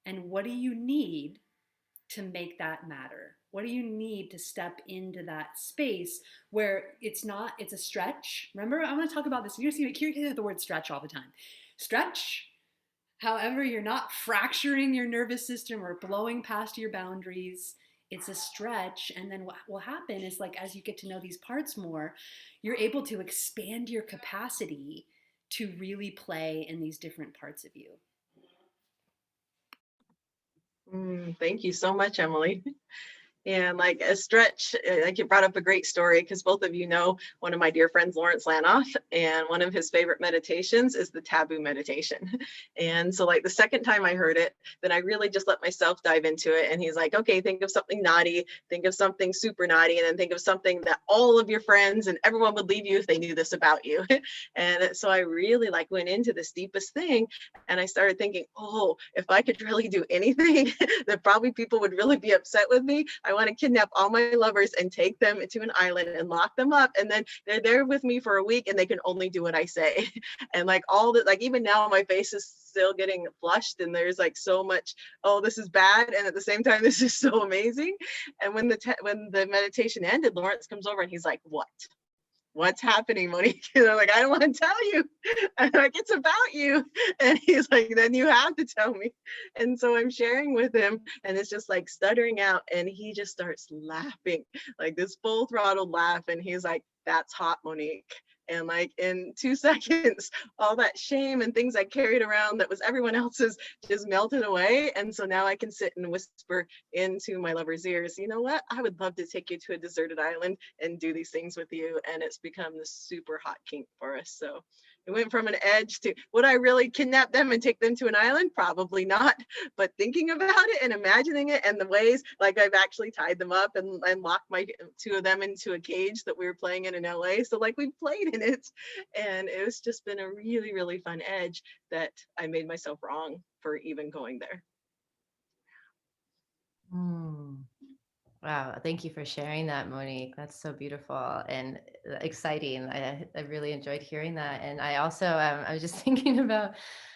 And what do you need to make that matter? What do you need to step into that space where it's a stretch? Remember, I want to talk about this. You're going to hear the word stretch all the time. Stretch. However, you're not fracturing your nervous system or blowing past your boundaries. It's a stretch. And then what will happen is, like, as you get to know these parts more, you're able to expand your capacity to really play in these different parts of you. Thank you so much, Emily. And like a stretch, like you brought up a great story because both of you know one of my dear friends, Lawrence Lanoff, and one of his favorite meditations is the taboo meditation. And so like the second time I heard it, then I really just let myself dive into it. And he's like, okay, think of something naughty, think of something super naughty, and then think of something that all of your friends and everyone would leave you if they knew this about you. And so I really like went into this deepest thing and I started thinking, oh, if I could really do anything, that probably people would really be upset with me. I want to kidnap all my lovers and take them to an island and lock them up. And then they're there with me for a week and they can only do what I say. And like all that, like even now my face is still getting flushed and there's like so much, oh, this is bad. And at the same time, this is so amazing. And when the meditation ended, Lawrence comes over and he's like, what's happening, Monique? And I'm like, I don't want to tell you. I'm like, it's about you. And he's like, then you have to tell me. And so I'm sharing with him and it's just like stuttering out. And he just starts laughing, like this full throttle laugh. And he's like, that's hot, Monique. And like in 2 seconds, all that shame and things I carried around that was everyone else's just melted away. And so now I can sit and whisper into my lover's ears, you know what? I would love to take you to a deserted island and do these things with you. And it's become this super hot kink for us. So it went from an edge to, would I really kidnap them and take them to an island? Probably not. But thinking about it and imagining it and the ways, like I've actually tied them up and locked my 2 of them into a cage that we were playing in LA. So like we played in it. And it's just been a really, really fun edge that I made myself wrong for even going there. Wow, thank you for sharing that, Monique. That's so beautiful and exciting. I really enjoyed hearing that. And I also, I was just thinking about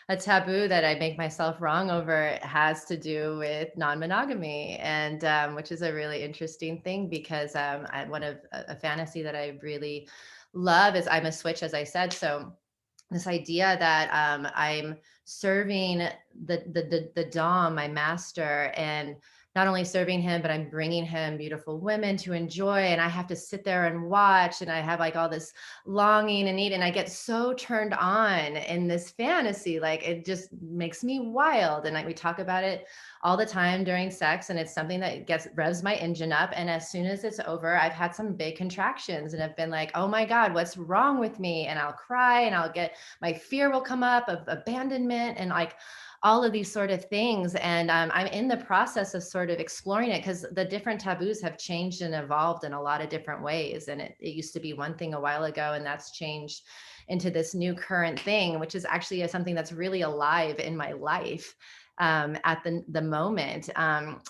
a taboo that I make myself wrong over. It has to do with non-monogamy, and which is a really interesting thing because one of a fantasy that I really love is I'm a switch, as I said. So this idea that I'm serving the dom, my master, and not only serving him, but I'm bringing him beautiful women to enjoy. And I have to sit there and watch. And I have like all this longing and need. And I get so turned on in this fantasy. Like it just makes me wild. And like we talk about it all the time during sex. And it's something that revs my engine up. And as soon as it's over, I've had some big contractions and have been like, oh my God, what's wrong with me? And I'll cry and my fear will come up of abandonment and like all of these sort of things. And I'm in the process of sort of exploring it because the different taboos have changed and evolved in a lot of different ways. And it used to be one thing a while ago, and that's changed into this new current thing, which is actually something that's really alive in my life at the moment.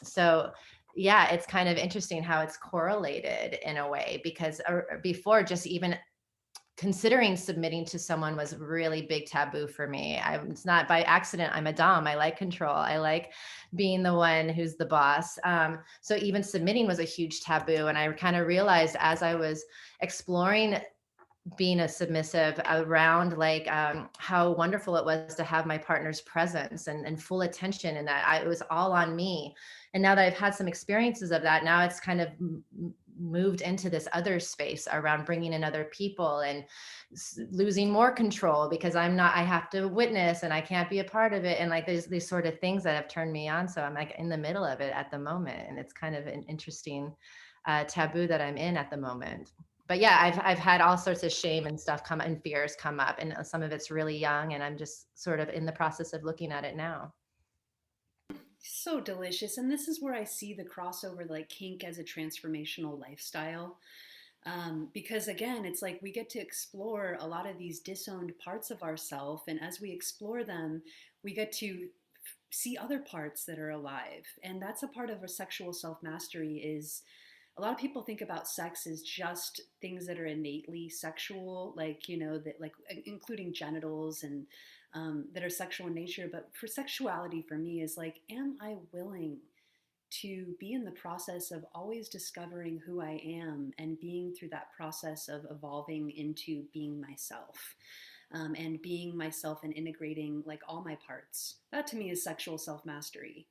So yeah, it's kind of interesting how it's correlated in a way because before just even considering submitting to someone was really big taboo for me. It's not by accident. I'm a dom. I like control. I like being the one who's the boss. So even submitting was a huge taboo. And I kind of realized as I was exploring being a submissive around like how wonderful it was to have my partner's presence and full attention, and that it was all on me. And now that I've had some experiences of that, now it's kind of moved into this other space around bringing in other people and losing more control because I have to witness and I can't be a part of it. And like there's these sort of things that have turned me on. So I'm like in the middle of it at the moment. And it's kind of an interesting taboo that I'm in at the moment. But yeah, I've had all sorts of shame and stuff come and fears come up, and some of it's really young, and I'm just sort of in the process of looking at it now. So delicious. And this is where I see the crossover, like kink as a transformational lifestyle. Because again, it's like we get to explore a lot of these disowned parts of ourselves. And as we explore them, we get to see other parts that are alive. And that's a part of a sexual self mastery is a lot of people think about sex as just things that are innately sexual, like, that like including genitals and that are sexual in nature. But for sexuality for me is like, am I willing to be in the process of always discovering who I am and being through that process of evolving into being myself. And being myself and integrating like all my parts. That to me is sexual self-mastery.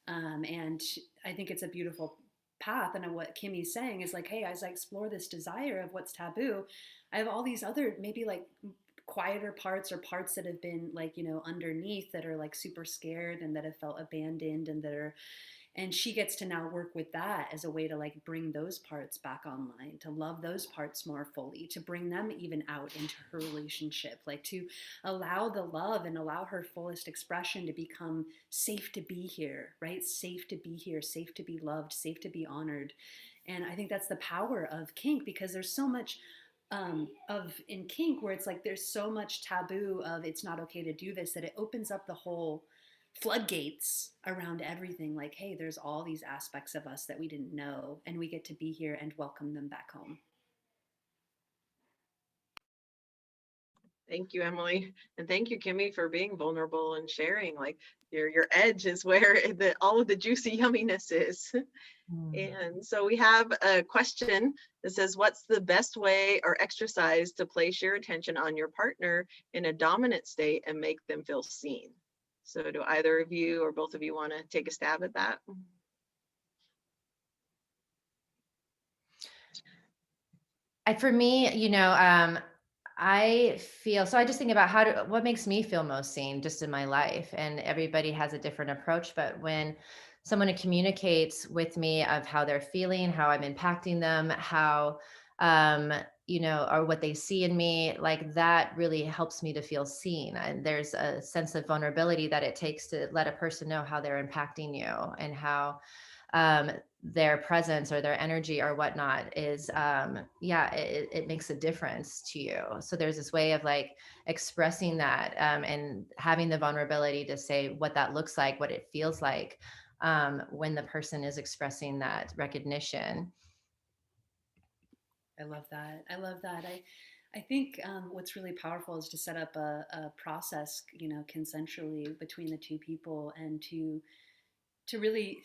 And I think it's a beautiful path. And what Kimmy's saying is like, hey, as I explore this desire of what's taboo, I have all these other maybe like quieter parts or parts that have been like, you know, underneath that are like super scared and that have felt abandoned and that are, and she gets to now work with that as a way to like bring those parts back online, to love those parts more fully, to bring them even out into her relationship, like to allow the love and allow her fullest expression to become safe to be here, right? Safe to be here, safe to be loved, safe to be honored. And I think that's the power of kink, because there's so much of in kink where it's like there's so much taboo of it's not okay to do this, that it opens up the whole floodgates around everything. Like, hey, there's all these aspects of us that we didn't know, and we get to be here and welcome them back home. Thank you, Emily. And thank you, Kimmy, for being vulnerable and sharing. Like your edge is where all of the juicy yumminess is. And so we have a question that says, what's the best way or exercise to place your attention on your partner in a dominant state and make them feel seen? So do either of you or both of you want to take a stab at that? For me, you know, I feel, so I just think about what makes me feel most seen just in my life, and everybody has a different approach. But when someone communicates with me of how they're feeling, how I'm impacting them, how, you know, or what they see in me, like that really helps me to feel seen. And there's a sense of vulnerability that it takes to let a person know how they're impacting you and how, um, their presence or their energy or whatnot is, it makes a difference to you. So there's this way of like expressing that, and having the vulnerability to say what that looks like, what it feels like, when the person is expressing that recognition. I love that. I love that. I think what's really powerful is to set up a process, you know, consensually between the two people, and to really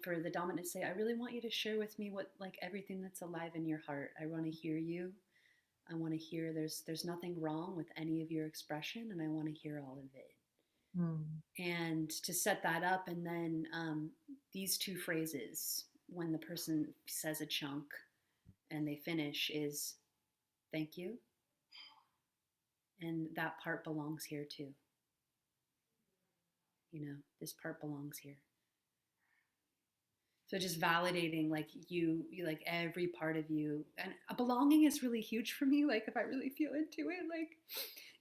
for the dominant to say, I really want you to share with me what, like, everything that's alive in your heart. I want to hear you. I want to hear there's nothing wrong with any of your expression, and I want to hear all of it. And to set that up, and then these two phrases when the person says a chunk and they finish is thank you, and that part belongs here too. You know, this part belongs here. So just validating like you like every part of you, and belonging is really huge for me. Like if I really feel into it, like,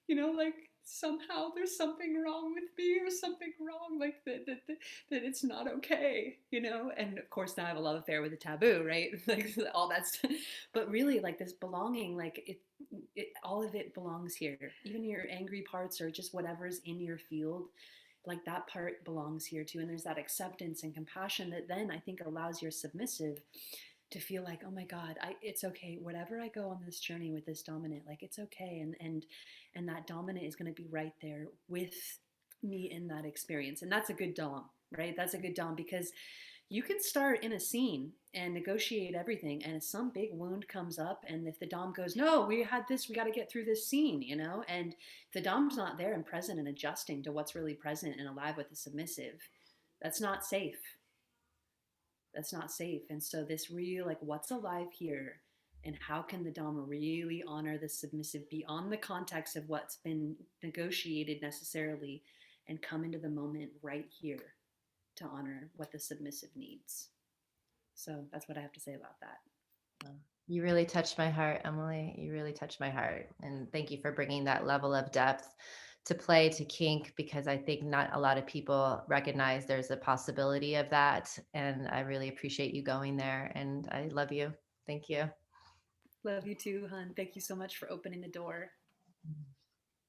you know, like somehow there's something wrong with me or something wrong, like that it's not okay, you know. And of course now I have a love affair with the taboo, right? Like all that stuff. But really like this belonging, like it all of it belongs here, even your angry parts or just whatever's in your field, like that part belongs here too. And there's that acceptance and compassion that then I think allows your submissive to feel like, oh my God, it's okay. Whatever I go on this journey with this dominant, like it's okay. And that dominant is going to be right there with me in that experience. And that's a good dom, right? That's a good dom, because you can start in a scene and negotiate everything, and if some big wound comes up, and if the dom goes, no, we had this, we got to get through this scene, you know, and if the dom's not there and present and adjusting to what's really present and alive with the submissive, that's not safe. That's not safe. And so this real, like, what's alive here, and how can the dom really honor the submissive beyond the context of what's been negotiated necessarily, and come into the moment right here to honor what the submissive needs. So that's what I have to say about that. You really touched my heart, Emily. You really touched my heart. And thank you for bringing that level of depth to play to kink, because I think not a lot of people recognize there's a possibility of that. And I really appreciate you going there. And I love you. Thank you. Love you too, hun. Thank you so much for opening the door.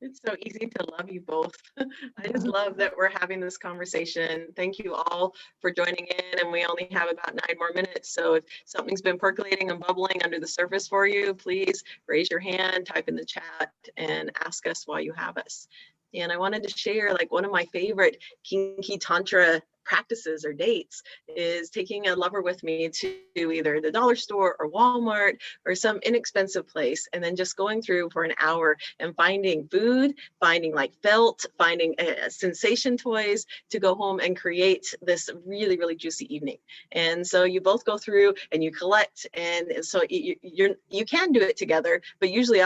It's so easy to love you both. I just love that we're having this conversation. Thank you all for joining in, and we only have about 9 more minutes. So if something's been percolating and bubbling under the surface for you, please raise your hand, type in the chat, and ask us while you have us. And I wanted to share like one of my favorite kinky tantra practices or dates is taking a lover with me to either the dollar store or Walmart or some inexpensive place, and then just going through for an hour and finding food, finding like felt, finding sensation toys to go home and create this really, really juicy evening. And so you both go through and you collect, and so you can do it together, but usually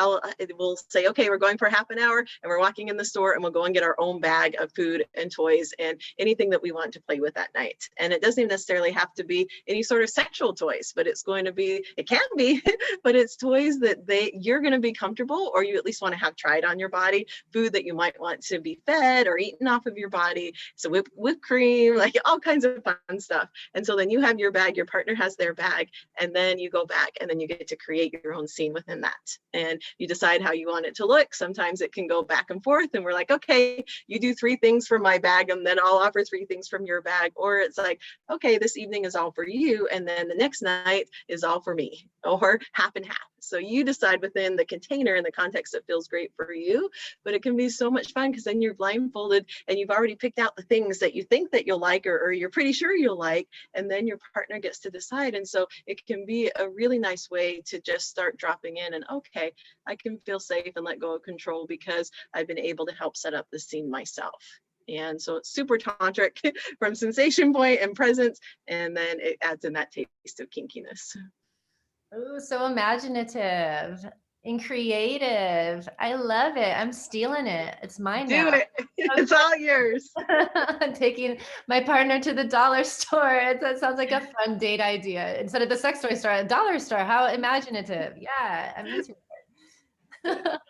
we'll say, okay, we're going for half an hour and we're walking in the store, and we'll go and get our own bag of food and toys and anything that we want to play with that night. And it doesn't even necessarily have to be any sort of sexual toys, but it's going to be, it can be, but it's toys that you're going to be comfortable, or you at least want to have tried on your body, food that you might want to be fed or eaten off of your body. So whipped cream, like all kinds of fun stuff. And so then you have your bag, your partner has their bag, and then you go back and then you get to create your own scene within that. And you decide how you want it to look. Sometimes it can go back and forth, and we're like, okay, you do 3 things from my bag, and then I'll offer 3 things from your bag. Or it's like, okay, this evening is all for you, and then the next night is all for me, or half and half. So you decide within the container and the context that feels great for you. But it can be so much fun because then you're blindfolded and you've already picked out the things that you think that you'll like, or you're pretty sure you'll like, and then your partner gets to decide. And so it can be a really nice way to just start dropping in and, okay, I can feel safe and let go of control because I've been able to help set up the scene myself. And so it's super tantric from sensation point and presence, and then it adds in that taste of kinkiness. Oh, so imaginative and creative. I love it. I'm stealing it. It's mine Do now. it. It's all yours. I'm taking my partner to the dollar store. That sounds like a fun date idea. Instead of the sex toy store, a dollar store. How imaginative. Yeah, I'm into it.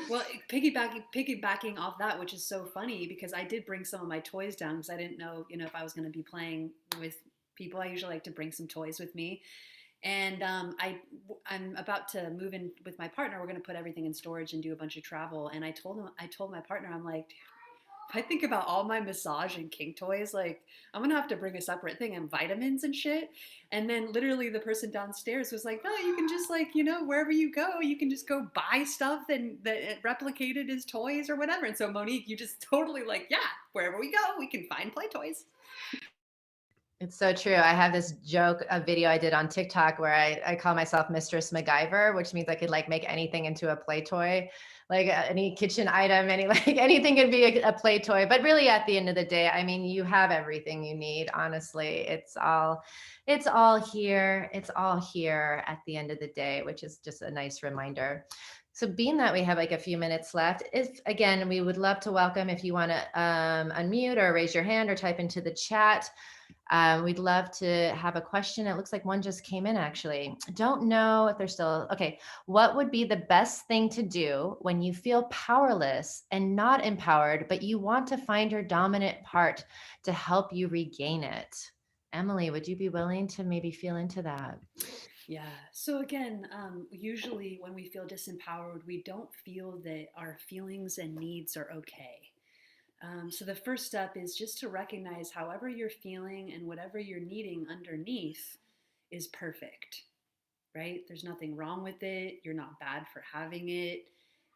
Well, piggybacking off that, which is so funny because I did bring some of my toys down because I didn't know, if I was going to be playing with people. I usually like to bring some toys with me. And I'm about to move in with my partner. We're going to put everything in storage and do a bunch of travel. And I told my partner, I'm like, if I think about all my massage and kink toys, like I'm gonna have to bring a separate thing and vitamins and shit. And then literally the person downstairs was like, "Oh, you can just like, wherever you go, you can just go buy stuff and that it replicated as toys or whatever." And so Monique, you just totally like, yeah, wherever we go, we can find play toys. It's so true. I have this joke, a video I did on TikTok where I call myself Mistress MacGyver, which means I could like make anything into a play toy, like any kitchen item, anything could be a play toy. But really at the end of the day, I mean, you have everything you need. Honestly, it's all here. It's all here at the end of the day, which is just a nice reminder. So being that we have like a few minutes left, if again, we would love to welcome if you want to unmute or raise your hand or type into the chat. We'd love to have a question. It looks like one just came in actually. Don't know if they're still, okay. What would be the best thing to do when you feel powerless and not empowered, but you want to find your dominant part to help you regain it? Emily, would you be willing to maybe feel into that? Yeah. So again, usually when we feel disempowered, we don't feel that our feelings and needs are okay. So the first step is just to recognize however you're feeling and whatever you're needing underneath is perfect, right? There's nothing wrong with it. You're not bad for having it.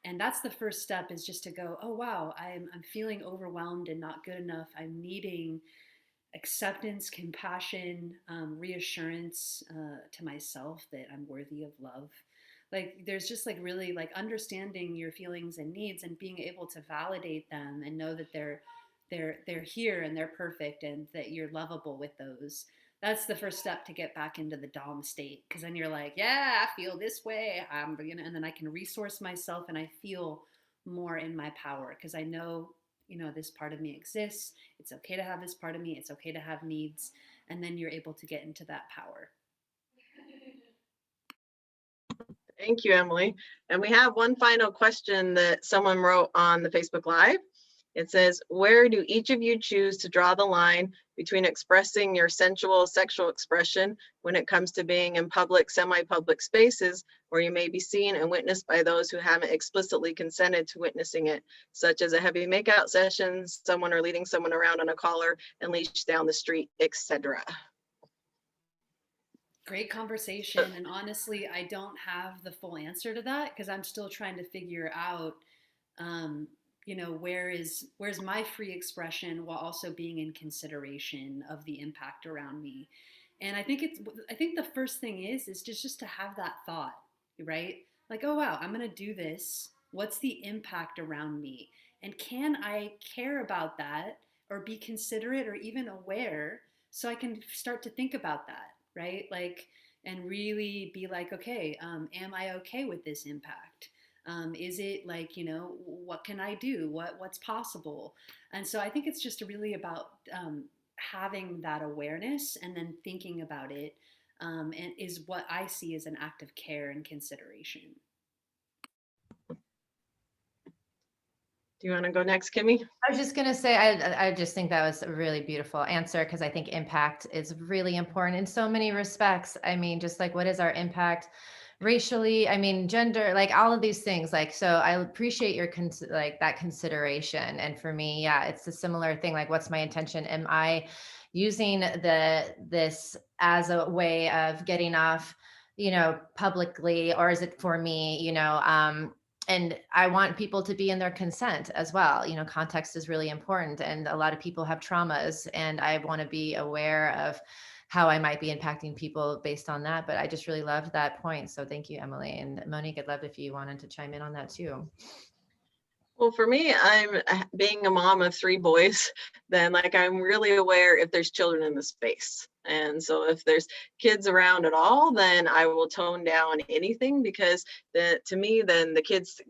And that's the first step, is just to go, oh, wow, I'm feeling overwhelmed and not good enough. I'm needing acceptance, compassion, reassurance to myself that I'm worthy of love. Like there's just like really like understanding your feelings and needs and being able to validate them and know that they're here and they're perfect and that you're lovable with those. That's the first step to get back into the Dom state, because then you're like, yeah, I feel this way. And then I can resource myself and I feel more in my power because I know, this part of me exists. It's okay to have this part of me. It's okay to have needs. And then you're able to get into that power. Thank you, Emily. And we have one final question that someone wrote on the Facebook Live. It says, where do each of you choose to draw the line between expressing your sensual sexual expression when it comes to being in public, semi-public spaces where you may be seen and witnessed by those who haven't explicitly consented to witnessing it, such as a heavy makeout session, someone or leading someone around on a collar and leash down the street, etc.? Great conversation. And honestly, I don't have the full answer to that because I'm still trying to figure out where's my free expression while also being in consideration of the impact around me. And I think the first thing is just to have that thought, right? Like, oh wow, I'm going to do this. What's the impact around me? And can I care about that or be considerate or even aware so I can start to think about that, right? Like, and really be like, okay, am I okay with this impact? Is it like, what can I do? What's possible? And so I think it's just really about having that awareness and then thinking about it, and is what I see as an act of care and consideration. Do you want to go next, Kimmy? I was just going to say, I just think that was a really beautiful answer, because I think impact is really important in so many respects. I mean, just like, what is our impact racially? I mean, gender, like all of these things. Like, so I appreciate your like that consideration. And for me, yeah, it's a similar thing. Like, what's my intention? Am I using this as a way of getting off, publicly, or is it for me, and I want people to be in their consent as well. Context is really important. And a lot of people have traumas, and I want to be aware of how I might be impacting people based on that. But I just really loved that point. So thank you, Emily. And Monique, I'd love if you wanted to chime in on that too. Well, for me, I'm being a mom of 3 boys, then like I'm really aware if there's children in the space. And so if there's kids around at all, then I will tone down anything, because to me, then the kids,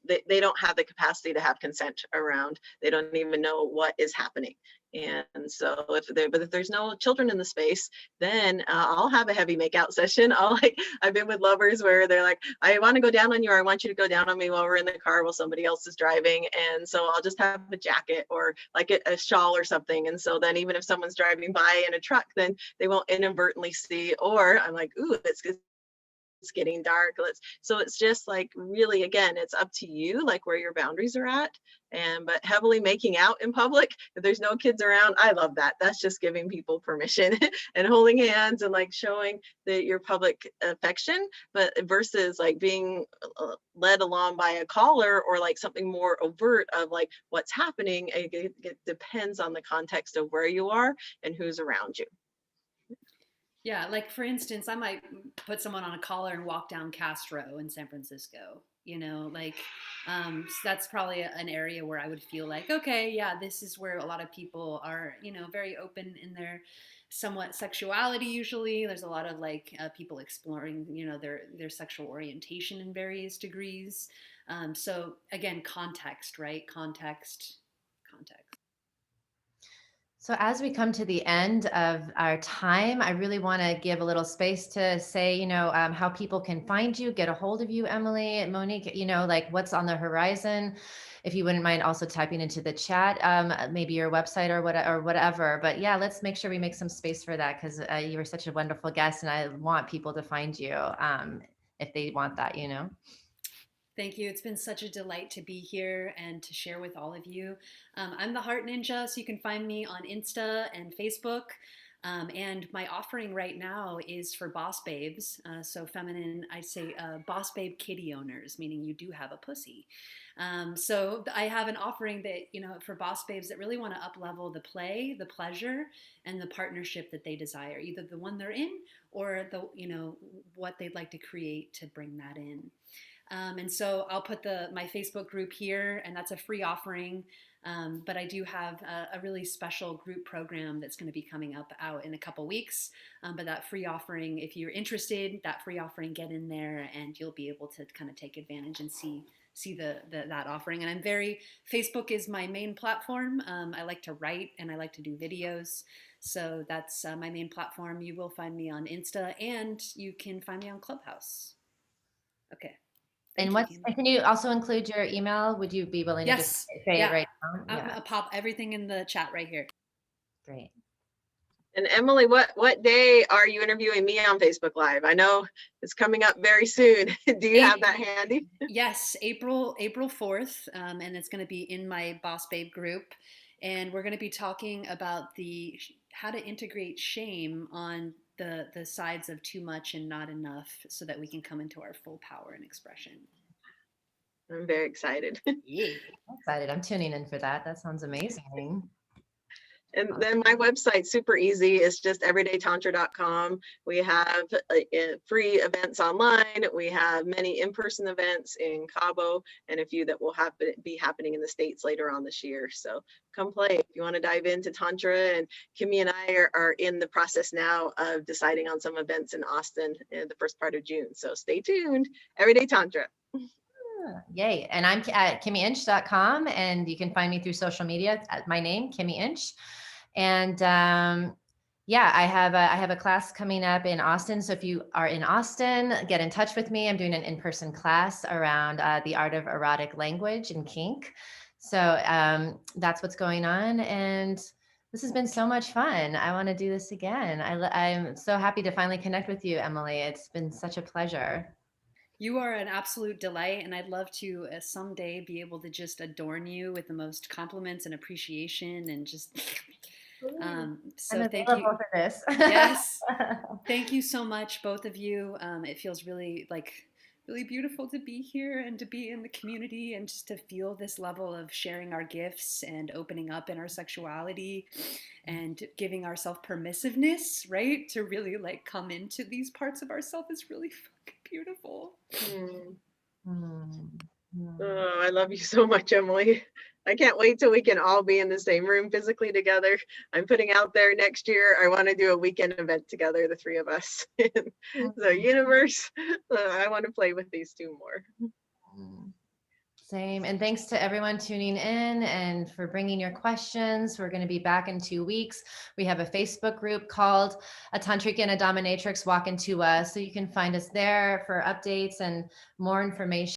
they don't have the capacity to have consent around. They don't even know what is happening. And so but if there's no children in the space, then I'll have a heavy makeout session. I've been with lovers where they're like, I want to go down on you, or I want you to go down on me while we're in the car while somebody else is driving. And so I'll just have a jacket or like a shawl or something. And so then even if someone's driving by in a truck, then they won't inadvertently see, or I'm like, ooh, it's getting dark. So it's just like, really, again, it's up to you, like where your boundaries are at. But heavily making out in public, if there's no kids around, I love that. That's just giving people permission and holding hands and like showing your public affection. But versus like being led along by a caller or like something more overt of like what's happening, it depends on the context of where you are and who's around you. Yeah, like for instance, I might put someone on a collar and walk down Castro in San Francisco. So that's probably an area where I would feel like, okay, yeah, this is where a lot of people are, very open in their somewhat sexuality. Usually, there's a lot of like people exploring, their sexual orientation in various degrees. So again, context, right? Context. So as we come to the end of our time, I really want to give a little space to say, how people can find you, get a hold of you, Emily, Monique, like what's on the horizon. If you wouldn't mind also typing into the chat, maybe your website or whatever. But yeah, let's make sure we make some space for that, because you were such a wonderful guest, and I want people to find you if they want that. Thank you. It's been such a delight to be here and to share with all of you. I'm the Heart Ninja, so you can find me on Insta and Facebook. And my offering right now is for boss babes. So feminine, I say boss babe kitty owners, meaning you do have a pussy. So I have an offering that, for boss babes that really want to up level the play, the pleasure, and the partnership that they desire, either the one they're in or what they'd like to create to bring that in. And so I'll put my Facebook group here, and that's a free offering. But I do have a really special group program that's going to be coming out in a couple weeks. But that free offering, if you're interested, that free offering, get in there and you'll be able to kind of take advantage and see that offering. And Facebook is my main platform. I like to write and I like to do videos. So that's my main platform. You will find me on Insta, and you can find me on Clubhouse. Okay. And can you also include your email? Would you be willing to just say it right now? I'm gonna pop everything in the chat right here. Great. And Emily, what day are you interviewing me on Facebook Live? I know it's coming up very soon. Do you have that handy? Yes, April 4th, and it's going to be in my Boss Babe group. And we're going to be talking about how to integrate shame on the sides of too much and not enough, so that we can come into our full power and expression. I'm very excited. Yeah. I'm excited. I'm tuning in for that. That sounds amazing. And then my website, super easy. It's just everydaytantra.com. We have free events online. We have many in-person events in Cabo and a few that will be happening in the States later on this year. So come play if you want to dive into Tantra. And Kimmy and I are in the process now of deciding on some events in Austin in the first part of June. So stay tuned. Everyday Tantra. Yay. And I'm at kimmyinch.com, and you can find me through social media at my name, Kimmy Inch. And yeah, I have a class coming up in Austin. So if you are in Austin, get in touch with me. I'm doing an in-person class around the art of erotic language and kink. So that's what's going on. And this has been so much fun. I want to do this again. I'm so happy to finally connect with you, Emily. It's been such a pleasure. You are an absolute delight, and I'd love to someday be able to just adorn you with the most compliments and appreciation and just. So I'm thank you. available for this. Yes, thank you so much, both of you. It feels really really beautiful to be here and to be in the community and just to feel this level of sharing our gifts and opening up in our sexuality and giving ourselves permissiveness, right? To really like come into these parts of ourselves is really fucking beautiful. Oh, I love you so much, Emily. I can't wait till we can all be in the same room physically together. I'm putting out there next year, I want to do a weekend event together, the three of us. The universe, I want to play with these two more. Same. And thanks to everyone tuning in and for bringing your questions. We're going to be back in 2 weeks. We have a Facebook group called A Tantrika and a Dominatrix Walk Into Us. So you can find us there for updates and more information.